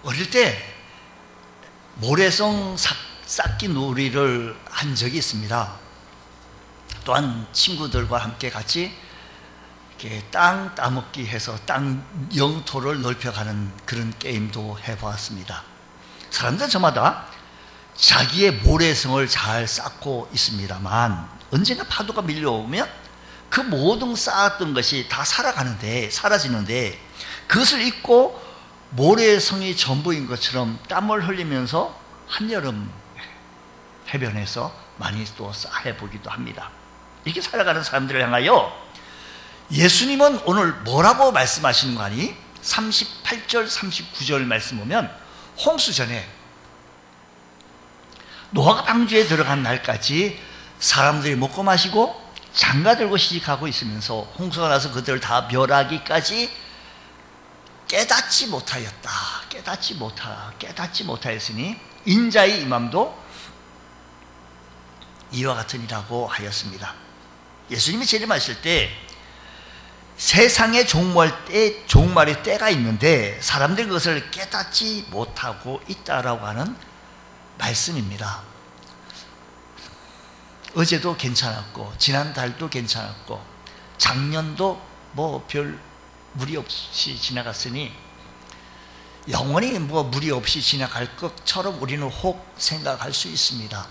어릴 때 모래성 쌓기 놀이를 한 적이 있습니다. 또한 친구들과 함께 같이 이렇게 땅 따먹기 해서 땅 영토를 넓혀가는 그런 게임도 해보았습니다. 사람들은 저마다 자기의 모래성을 잘 쌓고 있습니다만 언젠가 파도가 밀려오면 그 모든 쌓았던 것이 다 사라지는데 그것을 잊고 모래성이 전부인 것처럼 땀을 흘리면서 한여름 해변에서 많이 또 쌓아보기도 합니다. 이렇게 살아가는 사람들을 향하여 예수님은 오늘 뭐라고 말씀하시는 거 아니? 38절 39절 말씀 보면 홍수 전에 노아가 방주에 들어간 날까지 사람들이 먹고 마시고 장가들고 시집가고 있으면서 홍수가 나서 그들을 다 멸하기까지 깨닫지 못하였으니 인자의 임함도 이와 같으니라고 하였습니다. 예수님이 재림하실 때 세상에 종말의 때가 있는데 사람들이 그것을 깨닫지 못하고 있다라고 하는 말씀입니다. 어제도 괜찮았고 지난달도 괜찮았고 작년도 뭐 별 무리 없이 지나갔으니 영원히 뭐 무리 없이 지나갈 것처럼 우리는 혹 생각할 수 있습니다.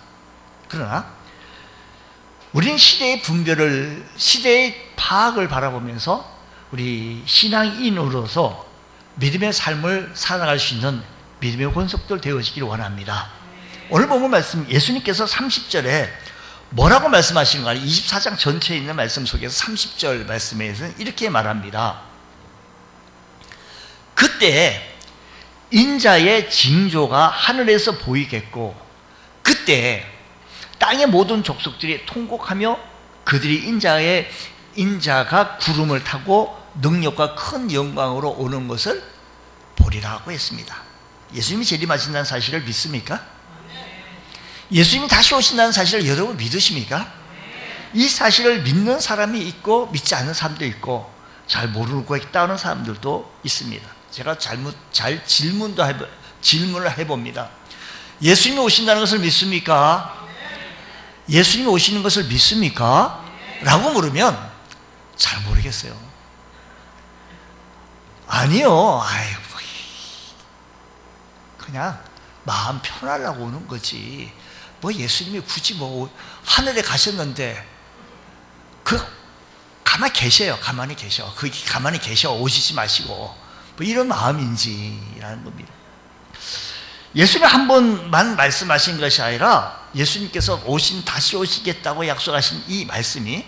그러나 우리는 시대의 분별을, 시대의 파악을 바라보면서 우리 신앙인으로서 믿음의 삶을 살아갈 수 있는 믿음의 권속들 되어지기를 원합니다. 오늘 본문 말씀 예수님께서 30절에 뭐라고 말씀하시는가? 24장 전체에 있는 말씀 속에서 30절 말씀에서는 이렇게 말합니다. 그때 인자의 징조가 하늘에서 보이겠고 그때 땅의 모든 족속들이 통곡하며 그들이 인자가 구름을 타고 능력과 큰 영광으로 오는 것을 보리라고 했습니다. 예수님이 재림하신다는 사실을 믿습니까? 예수님이 다시 오신다는 사실을 여러분 믿으십니까? 이 사실을 믿는 사람이 있고 믿지 않는 사람도 있고 잘 모르고 있다는 사람들도 있습니다. 제가 질문을 해봅니다. 예수님이 오신다는 것을 믿습니까? 예수님이 오시는 것을 믿습니까? 라고 물으면 잘 모르겠어요. 아니요. 아이고, 그냥 마음 편하려고 오는 거지. 뭐 예수님이 굳이 뭐 하늘에 가셨는데 가만히 계셔. 오시지 마시고 뭐 이런 마음인지라는 겁니다. 예수님이 한 번만 말씀하신 것이 아니라 예수님께서 다시 오시겠다고 약속하신 이 말씀이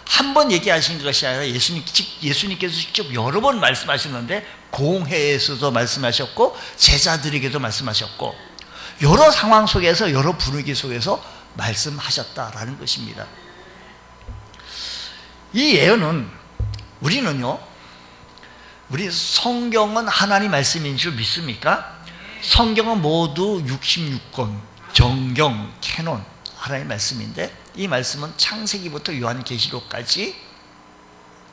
한 번 얘기하신 것이 아니라 예수님께서 직접 여러 번 말씀하셨는데 공회에서도 말씀하셨고 제자들에게도 말씀하셨고 여러 상황 속에서 여러 분위기 속에서 말씀하셨다라는 것입니다. 이 예언은 우리 성경은 하나님 말씀인 줄 믿습니까? 성경은 모두 66권 정경 캐논 하나님 말씀인데 이 말씀은 창세기부터 요한계시록까지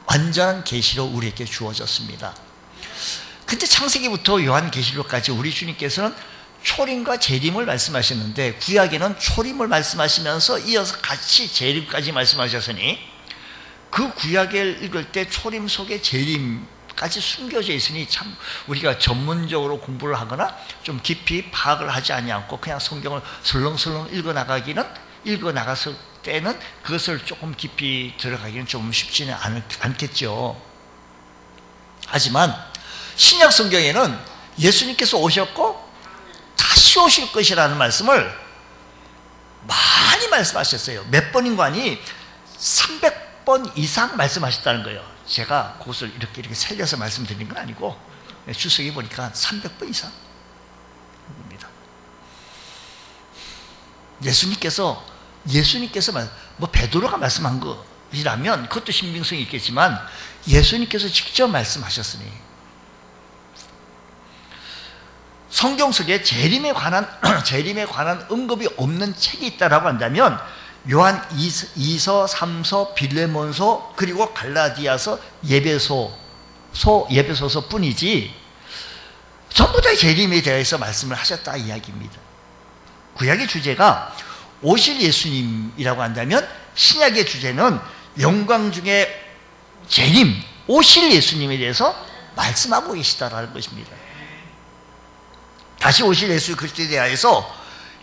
완전한 계시로 우리에게 주어졌습니다. 근데 창세기부터 요한계시록까지 우리 주님께서는 초림과 재림을 말씀하셨는데 구약에는 초림을 말씀하시면서 이어서 같이 재림까지 말씀하셨으니 그 구약을 읽을 때 초림 속에 재림까지 숨겨져 있으니 참 우리가 전문적으로 공부를 하거나 좀 깊이 파악을 하지 않고 그냥 성경을 설렁설렁 읽어나갔을 때는 그것을 조금 깊이 들어가기는 좀 쉽지는 않겠죠. 하지만 신약 성경에는 예수님께서 오셨고 다시 오실 것이라는 말씀을 많이 말씀하셨어요. 몇 번인가 하니 300번 이상 말씀하셨다는 거예요. 제가 그것을 이렇게 살려서 말씀드린 건 아니고 주석에 보니까 300번 이상입니다. 예수님께서 뭐 베드로가 말씀한 것이라면 그것도 신빙성이 있겠지만 예수님께서 직접 말씀하셨으니 성경 속에 재림에 관한 언급이 없는 책이 있다라고 한다면 요한 2서, 3서, 빌레몬서 그리고 갈라디아서, 예배소서 뿐이지 전부 다 재림에 대해서 말씀을 하셨다 이야기입니다. 구약의 주제가 오실 예수님이라고 한다면 신약의 주제는 영광 중에 재림, 오실 예수님에 대해서 말씀하고 계시다라는 것입니다. 다시 오실 예수 그리스도에 대하여서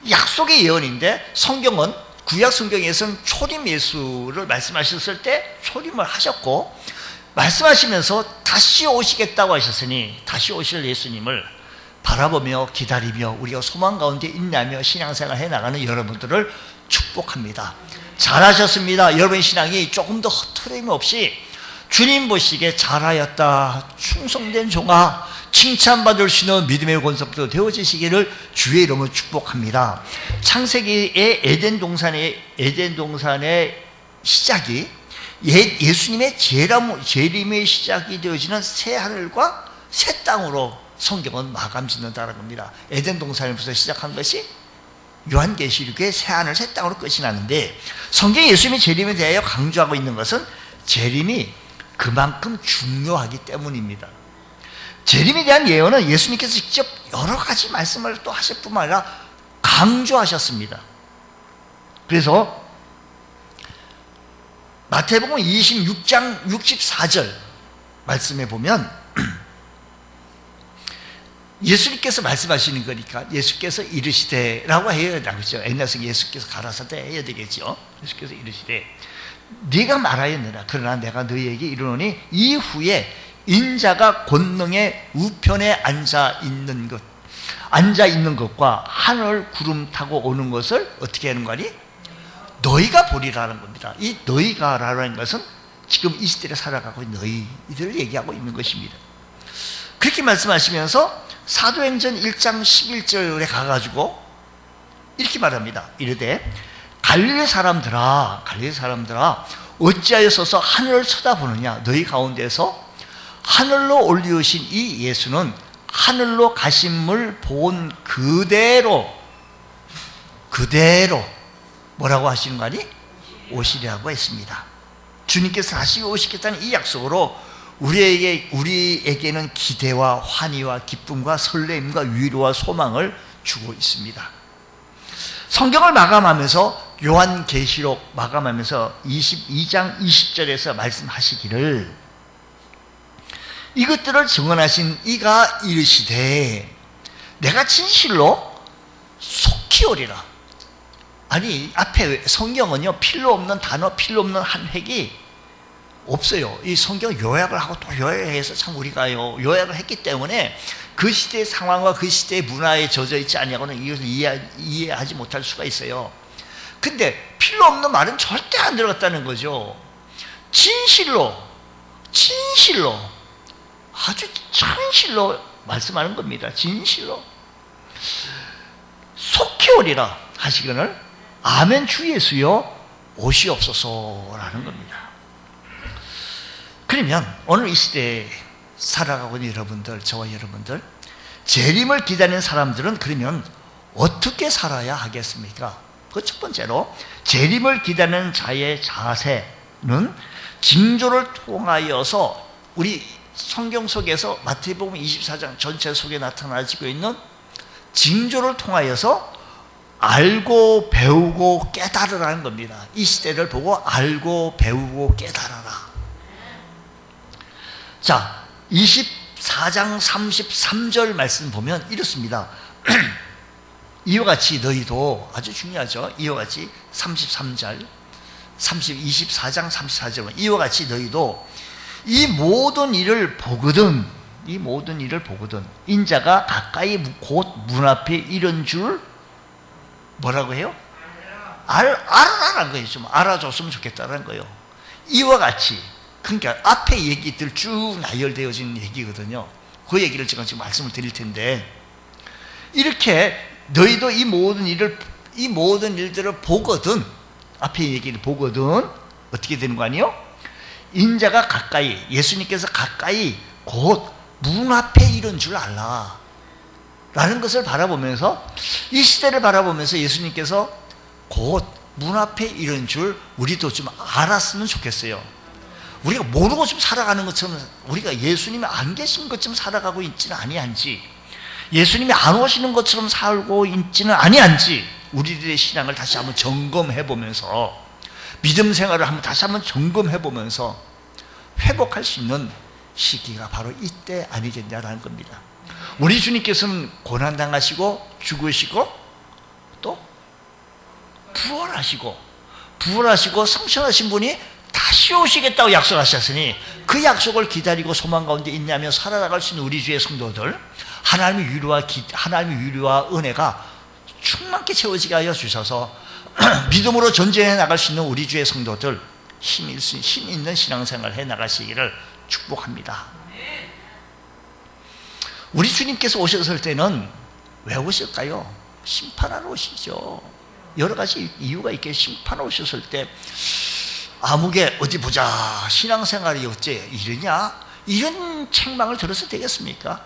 약속의 예언인데, 성경은 구약 성경에서는 초림 예수를 말씀하셨을 때 초림을 하셨고, 말씀하시면서 다시 오시겠다고 하셨으니 다시 오실 예수님을 바라보며 기다리며 우리가 소망 가운데 인내하며 신앙생활 해나가는 여러분들을 축복합니다. 잘하셨습니다. 여러분 신앙이 조금 더 흐트러짐 없이 주님 보시기에 잘하였다, 충성된 종아, 칭찬받을 수 있는 믿음의 권속도 되어지시기를 주의 이름으로 축복합니다. 창세기의 에덴 동산의 시작이 예수님의 재림의 시작이 되어지는 새 하늘과 새 땅으로 성경은 마감 짓는다는 겁니다. 에덴 동산에서 시작한 것이 요한계시록의 새 하늘 새 땅으로 끝이 나는데, 성경이 예수님의 재림에 대하여 강조하고 있는 것은 재림이 그만큼 중요하기 때문입니다. 재림에 대한 예언은 예수님께서 직접 여러 가지 말씀을 또 하실 뿐만 아니라 강조하셨습니다. 그래서 마태복음 26장 64절 말씀에 보면 예수님께서 말씀하시는 거니까 예수께서 이르시되 라고 해야 되겠죠. 옛날에 예수께서 가라사대 해야 되겠죠. 예수께서 이르시되 네가 말하였느라 그러나 내가 너희에게 이르노니 이후에 인자가 권능의 우편에 앉아 있는 것과 하늘 구름 타고 오는 것을 어떻게 하는 거니? 너희가 보리라는 겁니다. 이 너희가라는 것은 지금 이 시대를 살아가고 있는 너희들을 얘기하고 있는 것입니다. 그렇게 말씀하시면서 사도행전 1장 11절에 가가지고 이렇게 말합니다. 이르되 갈릴리 사람들아 어찌하여 서서 하늘을 쳐다보느냐? 너희 가운데서 하늘로 올리우신 이 예수는 하늘로 가심을 본 그대로 뭐라고 하시는 거 아니? 오시리라고 했습니다. 주님께서 다시 오시겠다는 이 약속으로 우리에게는 기대와 환희와 기쁨과 설렘과 위로와 소망을 주고 있습니다. 성경을 마감하면서 요한계시록 마감하면서 22장 20절에서 말씀하시기를 이것들을 증언하신 이가 이르시되 내가 진실로 속히 오리라. 아니 앞에 성경은요 필요 없는 단어, 필요 없는 한 획이 없어요. 이 성경 요약을 하고 또 요약해서 참 우리가 요약을 했기 때문에 그 시대의 상황과 그 시대의 문화에 젖어 있지 않냐고는 이것을 이해하지 못할 수가 있어요. 근데 필요 없는 말은 절대 안 들어갔다는 거죠. 진실로 아주 진실로 말씀하는 겁니다. 진실로 속히 오리라 하시거늘 아멘 주 예수여 오시옵소서라는 겁니다. 그러면 오늘 이 시대에 살아가고 있는 여러분들, 저와 여러분들, 재림을 기다리는 사람들은 그러면 어떻게 살아야 하겠습니까? 그 첫 번째로 재림을 기다리는 자의 자세는 징조를 통하여서 우리 성경 속에서 마태복음 24장 전체 속에 나타나지고 있는 징조를 통하여서 알고 배우고 깨달으라는 겁니다. 이 시대를 보고 알고 배우고 깨달아라. 자, 24장 33절 말씀 보면 이렇습니다. 이와 같이 너희도, 아주 중요하죠. 이와 같이 33절 24장 34절 이와 같이 너희도 이 모든 일을 보거든 인자가 가까이 곧 문 앞에 이른 줄 뭐라고 해요? 알아라는 거예요. 좀 알아줬으면 좋겠다는 거예요. 이와 같이, 그러니까 앞에 얘기들 쭉 나열되어진 얘기거든요. 그 얘기를 제가 지금 말씀을 드릴 텐데, 이렇게 너희도 이 모든 일들을 보거든, 앞에 얘기를 보거든 어떻게 되는 거 아니에요? 인자가 가까이, 예수님께서 가까이 곧 문 앞에 이른 줄 알라 라는 것을 바라보면서, 이 시대를 바라보면서 예수님께서 곧 문 앞에 이른 줄 우리도 좀 알았으면 좋겠어요. 우리가 모르고 좀 살아가는 것처럼, 우리가 예수님이 안 계신 것처럼 살아가고 있지는 아니한지, 예수님이 안 오시는 것처럼 살고 있지는 아니한지 우리들의 신앙을 다시 한번 점검해 보면서, 믿음 생활을 한번 다시 한번 점검해 보면서 회복할 수 있는 시기가 바로 이때 아니겠냐라는 겁니다. 우리 주님께서는 고난당하시고 죽으시고 또 부활하시고 성천하신 분이 다시 오시겠다고 약속하셨으니, 그 약속을 기다리고 소망 가운데 인내하며 살아나갈 수 있는 우리 주의 성도들, 하나님의 위로와 은혜가 충만케 채워지게 하여 주셔서 믿음으로 전진해 나갈 수 있는 우리 주의 성도들, 힘 있는 신앙생활 해 나가시기를 축복합니다. 우리 주님께서 오셨을 때는 왜 오실까요? 심판하러 오시죠. 여러 가지 이유가 있게 심판하러 오셨을 때, 아무개 어디 보자, 신앙생활이 어째 이러냐, 이런 책망을 들어서 되겠습니까?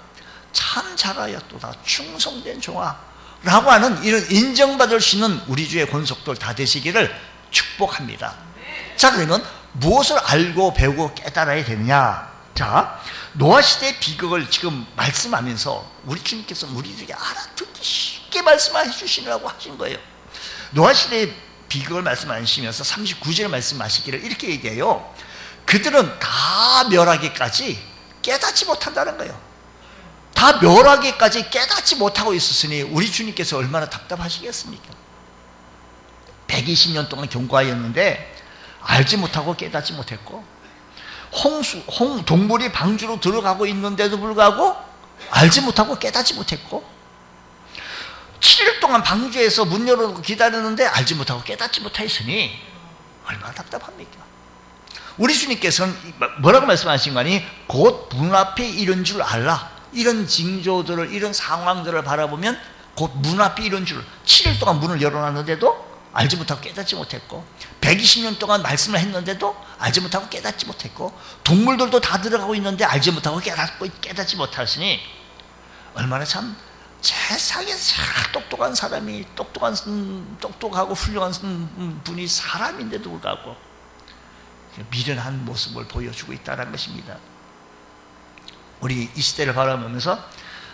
참 잘하였도다, 충성된 종아 라고 하는 이런 인정받을 수 있는 우리 주의 권속들 다 되시기를 축복합니다. 자, 그러면 무엇을 알고 배우고 깨달아야 되느냐? 자, 노아시대의 비극을 지금 말씀하면서 우리 주님께서 우리들에게 알아듣기 쉽게 말씀해 주시라고 하신 거예요. 노아시대의 비극을 말씀하시면서 39절 말씀하시기를 이렇게 얘기해요. 그들은 다 멸하기까지 깨닫지 못한다는 거예요. 다 멸하기까지 깨닫지 못하고 있었으니 우리 주님께서 얼마나 답답하시겠습니까? 120년 동안 경과하였는데 알지 못하고 깨닫지 못했고, 동물이 방주로 들어가고 있는데도 불구하고 알지 못하고 깨닫지 못했고, 7일 동안 방주에서 문 열어놓고 기다렸는데 알지 못하고 깨닫지 못하였으니 얼마나 답답합니까? 우리 주님께서는 뭐라고 말씀하신 거니? 곧 문 앞에 이런 줄 알라. 이런 징조들을, 이런 상황들을 바라보면 곧 문 앞에 이런 줄, 7일 동안 문을 열어놨는데도 알지 못하고 깨닫지 못했고, 120년 동안 말씀을 했는데도 알지 못하고 깨닫지 못했고, 동물들도 다 들어가고 있는데 알지 못하고 깨닫지 못하시니 얼마나 참 세상에서 똑똑한 사람이, 똑똑하고 훌륭한 분이 사람인데도 불구하고 미련한 모습을 보여주고 있다는 것입니다. 우리 이 시대를 바라보면서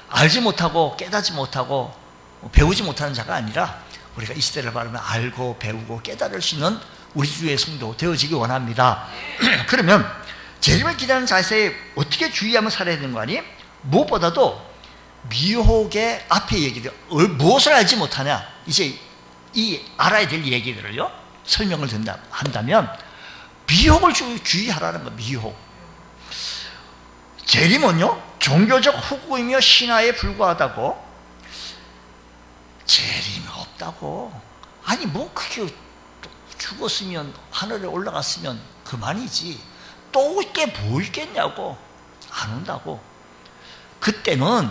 알지 못하고 깨닫지 못하고 배우지 못하는 자가 아니라, 우리가 이 시대를 바라보면 알고 배우고 깨달을 수 있는 우리 주의 성도 되어지기 원합니다. 그러면 재림을 기다리는 자세에 어떻게 주의하며 살아야 되는 거 아니? 무엇보다도 미혹의 앞에 얘기들, 무엇을 알지 못하냐, 이제 이 알아야 될 얘기들을요 설명을 한다면 미혹을 주의하라는 거. 미혹. 재림은요 종교적 후구이며 신화에 불과하다고, 재림이 없다고, 아니 뭐 그게 죽었으면 하늘에 올라갔으면 그만이지 또 올 게 뭐 있겠냐고, 안 온다고. 그때는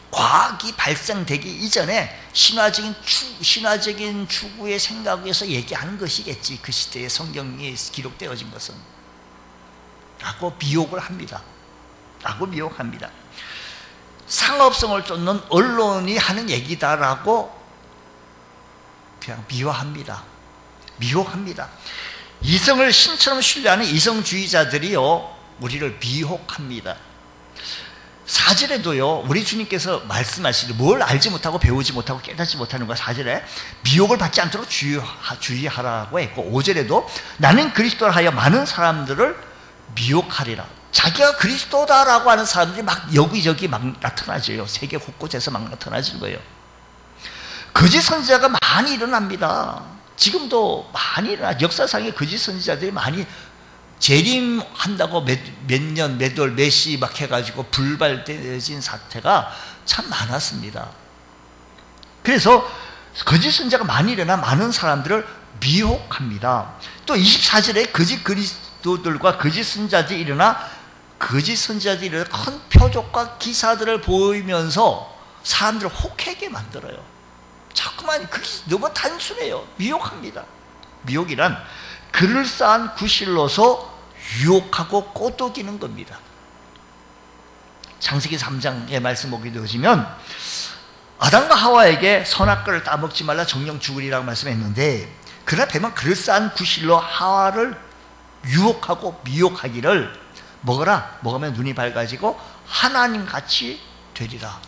과학이 발생되기 이전에 신화적인 추구의 생각에서 얘기하는 것이겠지. 그 시대에 성경이 기록되어진 것은 라고 미혹을 합니다. 상업성을 쫓는 언론이 하는 얘기다라고 그냥 미워합니다. 미혹합니다. 이성을 신처럼 신뢰하는 이성주의자들이요 우리를 미혹합니다. 사절에도요 우리 주님께서 말씀하시되 뭘 알지 못하고 배우지 못하고 깨닫지 못하는 거야. 4절에 미혹을 받지 않도록 주의하라고 했고, 5절에도 나는 그리스도라 하여 많은 사람들을 미혹하리라. 자기가 그리스도다라고 하는 사람들이 막 여기저기 막 나타나져요. 세계 곳곳에서 막 나타나지는 거예요. 거짓 선지자가 많이 일어납니다. 지금도 많이 일어나. 역사상에 거짓 선지자들이 많이 재림한다고 몇 년, 몇 월, 몇 시 막 해가지고 불발되어진 사태가 참 많았습니다. 그래서 거짓 선지자가 많이 일어나 많은 사람들을 미혹합니다. 또 24절에 거짓 그리스도들과 거짓 선지자들이 일어나 큰 표적과 기사들을 보이면서 사람들을 혹하게 만들어요. 자꾸만 그게 너무 단순해요. 미혹합니다. 미혹이란 그럴싸한 구실로서 유혹하고 꼬드기는 겁니다. 창세기 3장의 말씀 보게 되어지면 아담과 하와에게 선악과를 따먹지 말라 정령 죽으리라고 말씀했는데, 그러나 배만 그럴싸한 구실로 하와를 유혹하고 미혹하기를 먹으면 눈이 밝아지고 하나님같이 되리라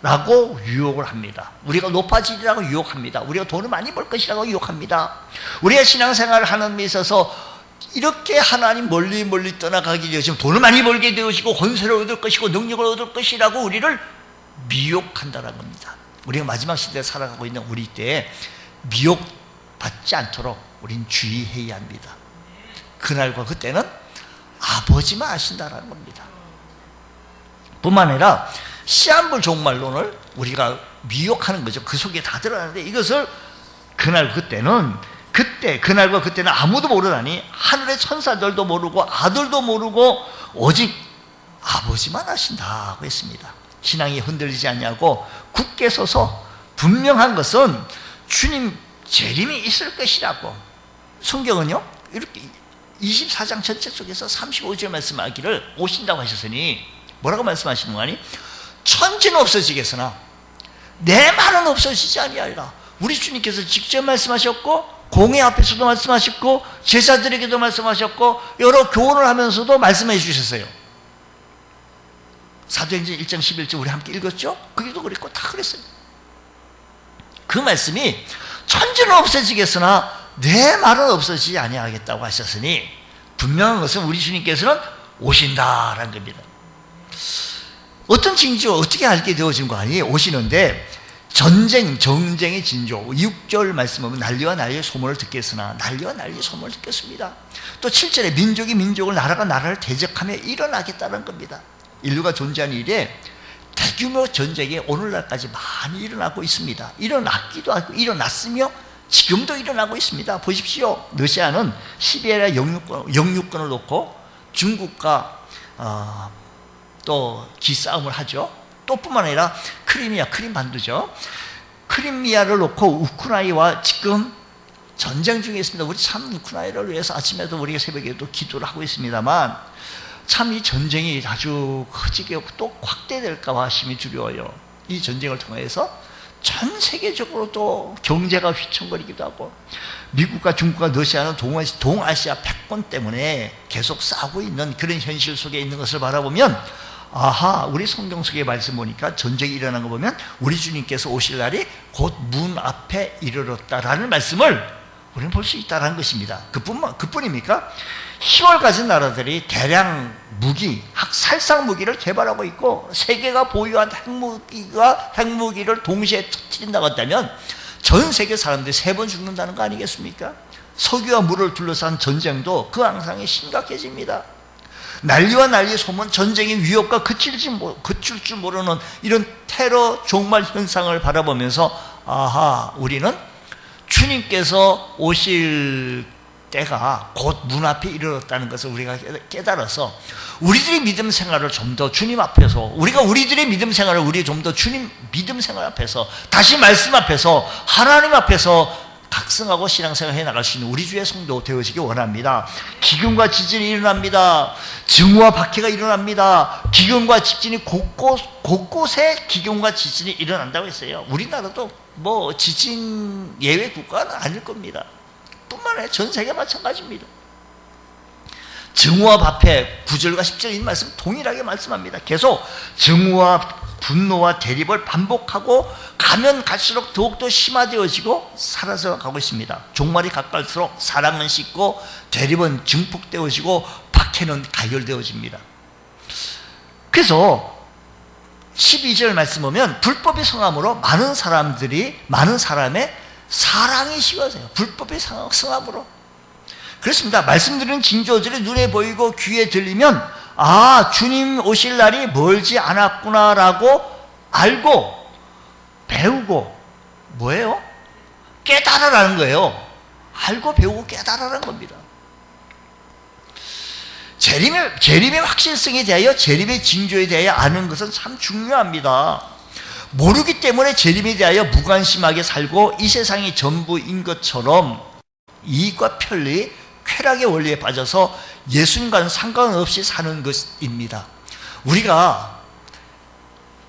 라고 유혹을 합니다. 우리가 높아지리라고 유혹합니다. 우리가 돈을 많이 벌 것이라고 유혹합니다. 우리가 신앙생활을 하는 데 있어서 이렇게 하나님 멀리 떠나가기 위해 지금 돈을 많이 벌게 되어지고 권세를 얻을 것이고 능력을 얻을 것이라고 우리를 미혹한다는 겁니다. 우리가 마지막 시대에 살아가고 있는 우리 때에 미혹받지 않도록 우린 주의해야 합니다. 그날과 그때는 아버지만 아신다라는 겁니다. 뿐만 아니라 시한부 종말론을 우리가 미혹하는 거죠. 그 속에 다 들어가는데 이것을 그날과 그때는 아무도 모르다니 하늘의 천사들도 모르고 아들도 모르고 오직 아버지만 아신다고 했습니다. 신앙이 흔들리지 않냐고 굳게 서서 분명한 것은 주님 재림이 있을 것이라고. 성경은요 이렇게 24장 전체 속에서 35절 말씀하기를 오신다고 하셨으니 뭐라고 말씀하시는 거 아니? 천지는 없어지겠으나 내 말은 없어지지 아니하리라. 우리 주님께서 직접 말씀하셨고 공회 앞에서도 말씀하셨고 제자들에게도 말씀하셨고 여러 교훈을 하면서도 말씀해 주셨어요. 사도행전 1장 11절 우리 함께 읽었죠? 거기도 그랬고 다 그랬어요. 그 말씀이 천지는 없어지겠으나 내 말은 없어지지 아니하겠다고 하셨으니 분명한 것은 우리 주님께서는 오신다라는 겁니다. 어떤 징조가 어떻게 알게 되어진 거 아니에요? 오시는데 정쟁의 징조 6절 말씀하면 난리와 난리의 소문을 듣겠으나 난리와 난리의 소문을 듣겠습니다. 또 7절에 민족이 민족을 나라가 나라를 대적하며 일어나겠다는 겁니다. 인류가 존재하는 일에 대규모 전쟁이 오늘날까지 많이 일어나고 있습니다. 일어났기도 하고 일어났으며 지금도 일어나고 있습니다. 보십시오. 러시아는 시베리아 영유권을 놓고 중국과 또 기싸움을 하죠. 또 뿐만 아니라 크림 반도죠. 크림미아를 놓고 우크라이나와 지금 전쟁 중에 있습니다. 우리 참 우크라이나를 위해서 아침에도 우리가 새벽에도 기도를 하고 있습니다만 참 이 전쟁이 아주 커지게 또 확대될까 봐 심히 두려워요. 이 전쟁을 통해서 전 세계적으로 또 경제가 휘청거리기도 하고 미국과 중국과 러시아는 동아시아 패권 때문에 계속 싸우고 있는 그런 현실 속에 있는 것을 바라보면 아하, 우리 성경 속의 말씀 보니까 전쟁이 일어난 거 보면 우리 주님께서 오실 날이 곧 문 앞에 이르렀다라는 말씀을 우리는 볼 수 있다는 것입니다. 그뿐입니까? 힘을 가진 나라들이 대량 살상 무기를 개발하고 있고 세계가 보유한 핵무기를 동시에 터뜨린다고 한다면 전 세계 사람들이 3번 죽는다는 거 아니겠습니까? 석유와 물을 둘러싼 전쟁도 그 앙상이 심각해집니다. 난리와 난리의 소문, 전쟁의 위협과 그칠 줄 모르는 이런 테러 종말 현상을 바라보면서 아하, 우리는 주님께서 오실 때가 곧 문 앞에 이르렀다는 것을 우리가 깨달아서 우리들의 믿음 생활을 좀 더 주님 앞에서 우리들의 믿음 생활을 우리 좀 더 주님 믿음 생활 앞에서 다시 말씀 앞에서 하나님 앞에서 각성하고 신앙생활 해나갈 수 있는 우리 주의 성도 되어지기 원합니다. 기근과 지진이 일어납니다. 증오와 박해가 일어납니다. 기근과 지진이 곳곳에 기근과 지진이 일어난다고 했어요. 우리나라도 뭐 지진 예외 국가는 아닐 겁니다. 뿐만 아니라 전 세계 마찬가지입니다. 증오와 박해 9절과 10절 이 말씀 동일하게 말씀합니다. 계속 증오와 분노와 대립을 반복하고 가면 갈수록 더욱더 심화되어지고 사라져 가고 있습니다. 종말이 가까울수록 사랑은 식고 대립은 증폭되어지고 박해는 가열되어집니다. 그래서 12절 말씀 보면 불법이 성함으로 많은 사람의 사랑이 식어져요. 불법의 성함으로. 그렇습니다. 말씀드린 징조들이 눈에 보이고 귀에 들리면 아, 주님 오실 날이 멀지 않았구나라고 알고 배우고 뭐예요? 깨달으라는 거예요. 알고 배우고 깨달으라는 겁니다. 재림의 확실성에 대하여 재림의 징조에 대하여 아는 것은 참 중요합니다. 모르기 때문에 재림에 대하여 무관심하게 살고 이 세상이 전부인 것처럼 이익과 편리, 쾌락의 원리에 빠져서 예수님과는 상관없이 사는 것입니다. 우리가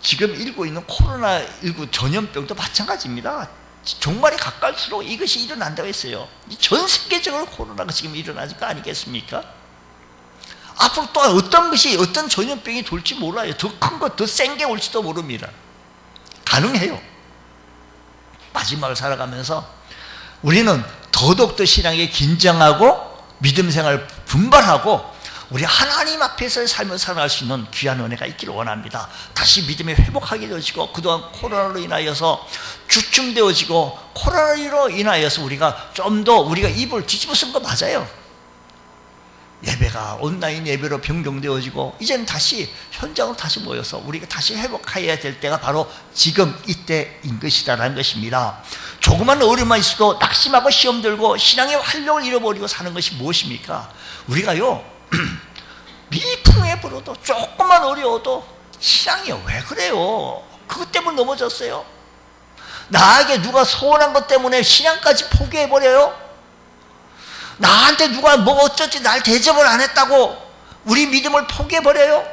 지금 일고 있는 코로나19 전염병도 마찬가지입니다. 종말이 가까울수록 이것이 일어난다고 했어요. 전 세계적으로 코로나가 지금 일어나는 거 아니겠습니까? 앞으로 또 어떤 것이, 어떤 전염병이 돌지 몰라요. 더 큰 것, 더 센 게 올지도 모릅니다. 가능해요. 마지막을 살아가면서 우리는 더더욱더 신앙에 긴장하고 믿음 생활을 분발하고 우리 하나님 앞에서의 삶을 살아갈 수 있는 귀한 은혜가 있기를 원합니다. 다시 믿음이 회복하게 되어지고, 그동안 코로나로 인하여서 주춤되어지고, 코로나로 인하여서 우리가 좀 더 우리가 입을 뒤집어 쓴 거 맞아요. 예배가 온라인 예배로 변경되어지고, 이제는 다시 현장으로 다시 모여서 우리가 다시 회복해야 될 때가 바로 지금 이때인 것이다라는 것입니다. 조그만 어려움만 있어도 낙심하고 시험 들고 신앙의 활력을 잃어버리고 사는 것이 무엇입니까? 우리가요 미풍에 불어도 조금만 어려워도 신앙이 왜 그래요? 그것 때문에 넘어졌어요. 나에게 누가 서운한 것 때문에 신앙까지 포기해버려요? 나한테 누가 뭐 어쩌지 날 대접을 안 했다고 우리 믿음을 포기해버려요?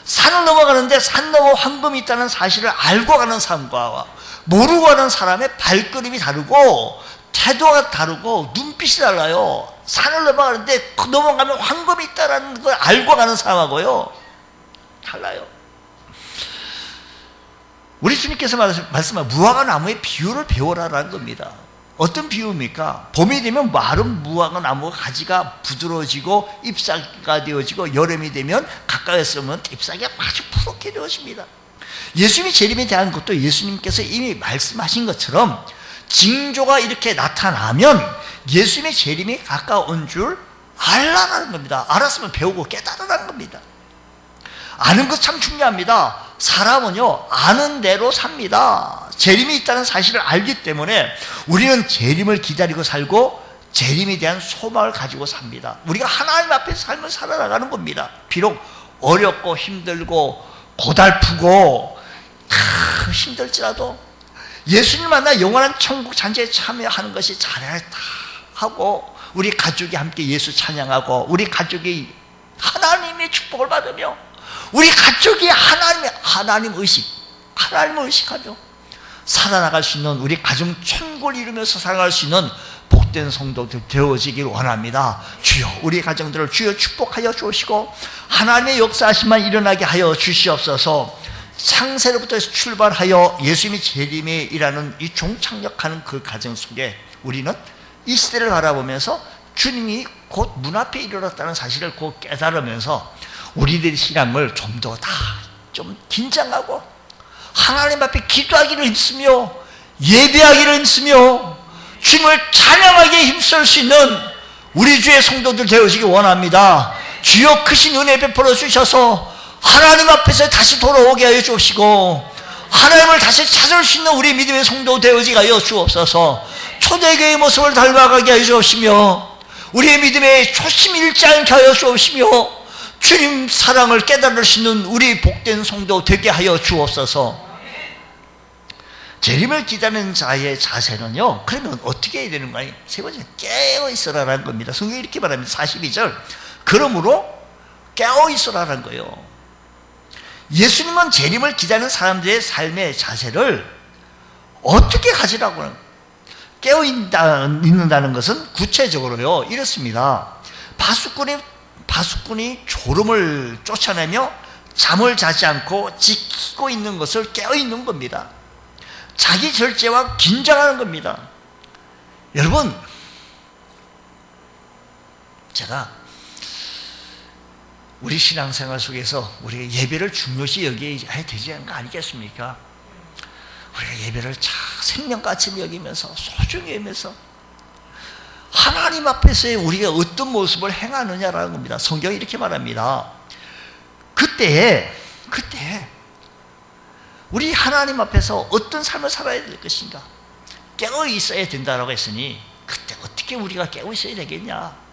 산을 넘어가는데 산 넘어 황금이 있다는 사실을 알고 가는 사람과 모르고 가는 사람의 발걸음이 다르고 태도가 다르고 눈빛이 달라요. 산을 넘어가는데 넘어가면 황금이 있다는 걸 알고 가는 사람하고요 달라요. 우리 주님께서 말씀한 무화과 나무의 비유를 배워라라는 겁니다. 어떤 비유입니까? 봄이 되면 마른 무화과 나무가 가지가 부드러워지고 잎사귀가 되어지고, 여름이 되면 가까이서 보면 잎사귀가 아주 푸르게 되어집니다. 예수님의 재림에 대한 것도 예수님께서 이미 말씀하신 것처럼 징조가 이렇게 나타나면 예수님의 재림이 가까운 줄 알라는 겁니다. 알았으면 배우고 깨달으라는 겁니다. 아는 것 참 중요합니다. 사람은요 아는 대로 삽니다. 재림이 있다는 사실을 알기 때문에 우리는 재림을 기다리고 살고 재림에 대한 소망을 가지고 삽니다. 우리가 하나님 앞에서 삶을 살아나가는 겁니다. 비록 어렵고 힘들고 고달프고 힘들지라도 예수님 만나 영원한 천국 잔치에 참여하는 것이 잘했다 하고, 우리 가족이 함께 예수 찬양하고, 우리 가족이 하나님의 축복을 받으며, 우리 가족이 하나님을 의식하며 살아나갈 수 있는, 우리 가정 천국을 이루면서 살아갈 수 있는 복된 성도들 되어지길 원합니다. 주여 우리 가정들을 주여 축복하여 주시고 하나님의 역사하심만 일어나게 하여 주시옵소서. 창세로부터 출발하여 예수님이 재림에 일하는 이 종착역하는 그 과정 속에 우리는 이 시대를 바라보면서 주님이 곧 문 앞에 이르렀다는 사실을 곧 깨달으면서 우리들의 신앙을 좀 더 좀 긴장하고 하나님 앞에 기도하기를 힘쓰며 예배하기를 힘쓰며 주님을 찬양하기에 힘쓸 수 있는 우리 주의 성도들 되어지기 원합니다. 주여 크신 은혜 베풀어 주셔서 하나님 앞에서 다시 돌아오게 하여 주옵시고, 하나님을 다시 찾을 수 있는 우리 믿음의 성도 되어지게 하여 주옵소서. 초대교회의 모습을 닮아가게 하여 주옵시며, 우리의 믿음에 초심 잃지 않게 하여 주옵시며, 주님 사랑을 깨달을 수 있는 우리 복된 성도 되게 하여 주옵소서. 재림을 기다리는 자의 자세는요, 그러면 어떻게 해야 되는 거예요? 세 번째, 깨어있으라는 겁니다. 성경이 이렇게 말합니다. 42절. 그러므로 깨어있으라는 거예요. 예수님은 재림을 기다리는 사람들의 삶의 자세를 어떻게 가지라고 하는, 깨어있는다는 것은 구체적으로요 이렇습니다. 파수꾼이 졸음을 쫓아내며 잠을 자지 않고 지키고 있는 것을 깨어있는 겁니다. 자기 절제와 긴장하는 겁니다. 여러분, 제가 우리 신앙생활 속에서 우리가 예배를 중요시 여겨야 되지 않은 거 아니겠습니까? 우리가 예배를 참 생명같이 여기면서 소중히 여기면서 하나님 앞에서의 우리가 어떤 모습을 행하느냐라는 겁니다. 성경이 이렇게 말합니다. 그때 우리 하나님 앞에서 어떤 삶을 살아야 될 것인가? 깨어 있어야 된다라고 했으니 그때 어떻게 우리가 깨어 있어야 되겠냐?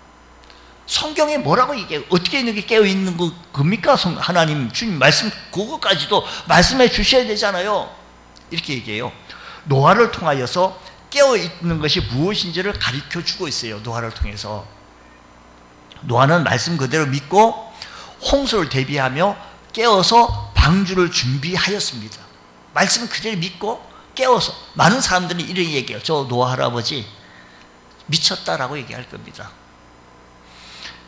성경에 뭐라고 얘기해요? 어떻게 이렇게 깨어 있는 겁니까? 하나님 주님 말씀 그거까지도 말씀해 주셔야 되잖아요. 이렇게 얘기해요. 노아를 통하여서 깨어 있는 것이 무엇인지를 가르쳐 주고 있어요. 노아를 통해서. 노아는 말씀 그대로 믿고 홍수를 대비하며 깨어서 방주를 준비하였습니다. 말씀 그대로 믿고 깨어서. 많은 사람들이 이렇게 얘기해요. 저 노아 할아버지 미쳤다라고 얘기할 겁니다.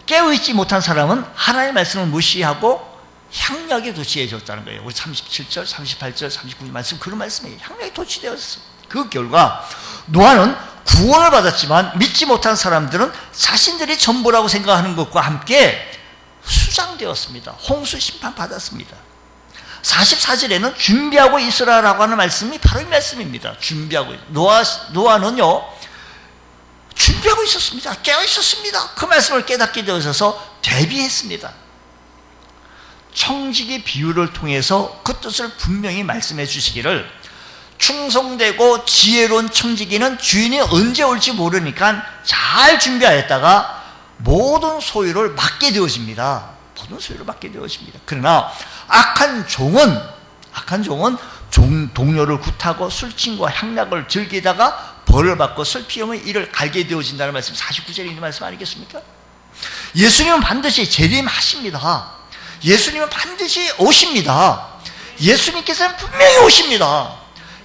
깨어있지 못한 사람은 하나님의 말씀을 무시하고 향락에 도취해졌다는 거예요. 우리 37절, 38절, 39절 말씀, 그런 말씀이에요. 향락에 도취되었어. 그 결과 노아는 구원을 받았지만 믿지 못한 사람들은 자신들이 전부라고 생각하는 것과 함께 수장되었습니다. 홍수 심판 받았습니다. 44절에는 준비하고 있으라라고 하는 말씀이 바로 이 말씀입니다. 준비하고, 노아는요 준비하고 있었습니다. 깨어 있었습니다. 그 말씀을 깨닫게 되어서 대비했습니다. 청지기 비유를 통해서 그 뜻을 분명히 말씀해 주시기를, 충성되고 지혜로운 청지기는 주인이 언제 올지 모르니까 잘 준비하였다가 모든 소유를 맡게 되어집니다. 모든 소유를 맡게 되어집니다. 그러나 악한 종은 동료를 굿하고 술친과 향락을 즐기다가 벌을 받고 슬피 없는 이를 갈게 되어진다는 말씀, 49절에 있는 말씀 아니겠습니까? 예수님은 반드시 재림하십니다. 예수님은 반드시 오십니다. 예수님께서는 분명히 오십니다.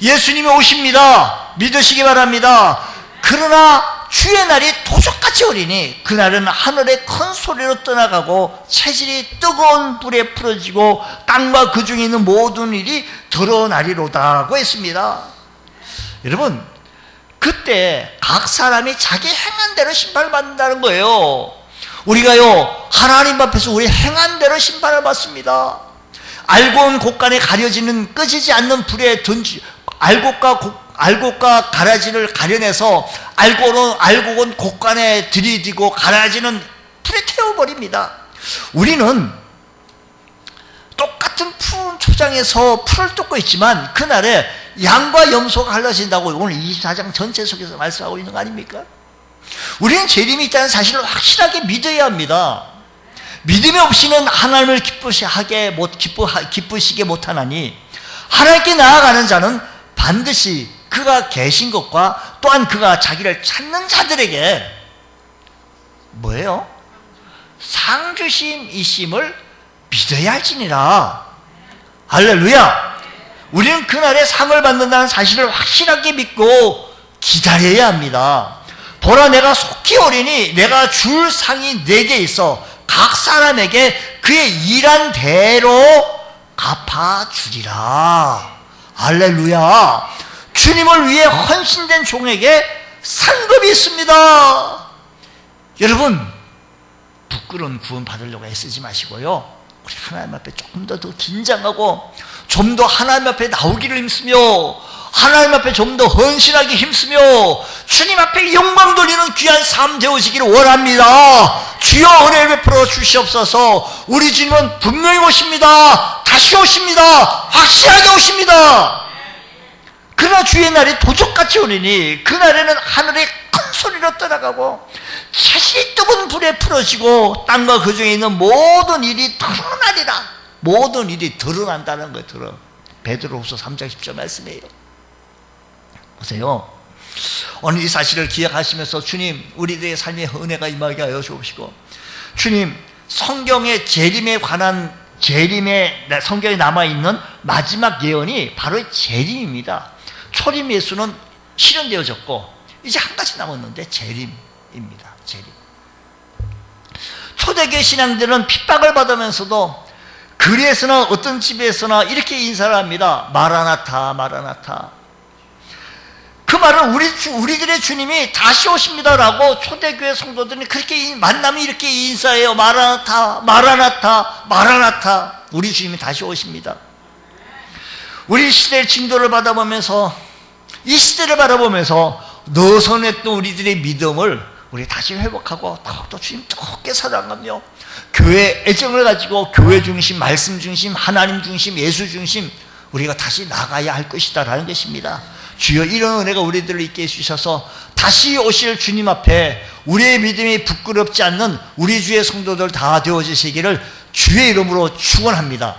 예수님이 오십니다. 믿으시기 바랍니다. 그러나 주의 날이 도적같이 오리니 그날은 하늘의 큰 소리로 떠나가고 체질이 뜨거운 불에 풀어지고 땅과 그 중에 있는 모든 일이 드러나리로다고 했습니다. 여러분, 그때 각 사람이 자기 행한 대로 심판을 받는다는 거예요. 우리가요 하나님 앞에서 우리 행한 대로 심판을 받습니다. 알고 온 곳간에 가려지는 꺼지지 않는 불에 알곡과 가라지를 가려내서 알고 온 곳간에 들이디고 가라지는 불에 태워버립니다. 우리는 똑같은 푸른 초장에서 풀을 뜯고 있지만 그날에 양과 염소가 갈라진다고 오늘 24장 전체 속에서 말씀하고 있는 거 아닙니까? 우리는 재림이 있다는 사실을 확실하게 믿어야 합니다. 믿음이 없이는 하나님을 기쁘시게 못하나니, 하나님께 나아가는 자는 반드시 그가 계신 것과 또한 그가 자기를 찾는 자들에게 뭐예요? 상주심이심을 믿어야 할지니라. 할렐루야. 우리는 그날에 상을 받는다는 사실을 확실하게 믿고 기다려야 합니다. 보라, 내가 속히 오리니 내가 줄 상이 내게 있어 각 사람에게 그의 일한 대로 갚아주리라. 할렐루야. 주님을 위해 헌신된 종에게 상급이 있습니다. 여러분, 부끄러운 구원 받으려고 애쓰지 마시고요, 우리 하나님 앞에 조금 더 긴장하고 좀 더 하나님 앞에 나오기를 힘쓰며 하나님 앞에 좀 더 헌신하기 힘쓰며 주님 앞에 영광 돌리는 귀한 삶 되어지기를 원합니다. 주여 은혜를 베풀어 주시옵소서. 우리 주님은 분명히 오십니다. 다시 오십니다. 확실하게 오십니다. 그러나 주의 날이 도적같이 오리니 그날에는 하늘이 큰 소리로 떠나가고 채실이 뜨거운 불에 풀어지고 땅과 그 중에 있는 모든 일이 드러나리라. 모든 일이 드러난다는 거예요. 베드로후서 3장 10절 말씀이에요. 보세요. 오늘 이 사실을 기억하시면서 주님, 우리들의 삶에 은혜가 임하게 하여 주옵시고, 주님, 성경의 재림에 관한 성경에 남아있는 마지막 예언이 바로 재림입니다. 초림 예수는 실현되어졌고 이제 한 가지 남았는데 재림입니다. 재림. 초대교회 신앙들은 핍박을 받으면서도 거리에서나 어떤 집에서나 이렇게 인사를 합니다. 마라나타, 마라나타. 그 말은 우리들의 주님이 다시 오십니다라고 초대교회 성도들이 그렇게 만나면 이렇게 인사해요. 마라나타, 마라나타, 마라나타. 우리 주님이 다시 오십니다. 우리 시대의 징조를 받아보면서, 이 시대를 바라보면서 너선했던 우리들의 믿음을 우리 다시 회복하고 더욱더 주님 뜨겁게 사랑하며 교회 애정을 가지고 교회 중심, 말씀 중심, 하나님 중심, 예수 중심 우리가 다시 나가야 할 것이다라는 것입니다. 주여, 이런 은혜가 우리들을 있게 해주셔서 다시 오실 주님 앞에 우리의 믿음이 부끄럽지 않는 우리 주의 성도들 다 되어지시기를 주의 이름으로 축원합니다.